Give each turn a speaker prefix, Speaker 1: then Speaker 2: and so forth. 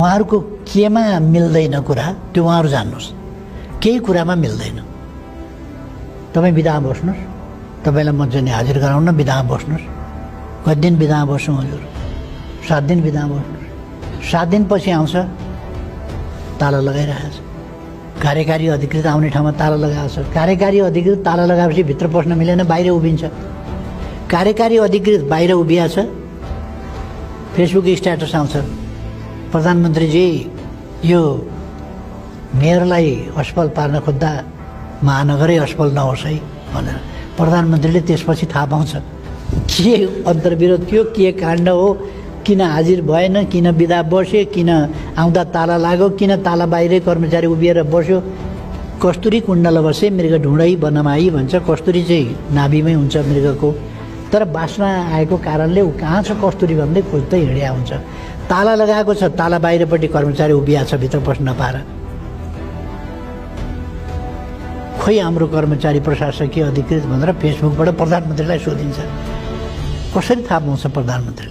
Speaker 1: उहाँहरूको केमा मिल्दैन कुरा त्यो उहाँहरू जान्नुहोस्। केही कुरामा मिल्दैन। तपाईँ बिदामा बस्नुहोस्, तपाईँलाई म चाहिँ हाजिर गराउन बिदामा बस्नुहोस्। कति दिन बिदामा बस्नु हजुर? 7 दिन बिदामा बस्नुहोस्। 7 दिनपछि आउँछ, ताला लगाइरहेको छ। कार्यकारी अधिकृत आउने ठाउँमा ताला लगाएको छ। कार्यकारी अधिकृत ताला लगाएपछि भित्र पस्न मिलेन, बाहिर उभिन्छ। कार्यकारी अधिकृत बाहिर उभिया छ, फेसबुक स्ट्याटस आउँछ, प्रधानमन्त्रीजी यो मेयरलाई असफल पार्न खोज्दा महानगरै असफल नहोस् है भनेर प्रधानमन्त्रीले त्यसपछि थाहा पाउँछ के अन्तर्विरोध थियो, के काण्ड हो, किन हाजिर भएन, किन बिदा बस्यो, किन आउँदा ताला लाग्यो, किन ताला बाहिरै कर्मचारी उभिएर बस्यो। कस्तुरी कुण्डल बसे मृग ढुँडै बनमाई भन्छ। कस्तुरी चाहिँ नाभिमै हुन्छ मृगको, तर बास्ना आएको कारणले ऊ कहाँ छ कस्तुरी भन्दै खोज्दै हिँड्या हुन्छ। ताला लगाएको छ, ताला बाहिरपट्टि कर्मचारी उभिया छ भित्र पस्न नपाएर। खोइ हाम्रो कर्मचारी प्रशासकीय अधिकृत भनेर फेसबुकबाट प्रधानमन्त्रीलाई सोधिन्छ। कसरी थाहा पाउँछ प्रधानमन्त्रीले?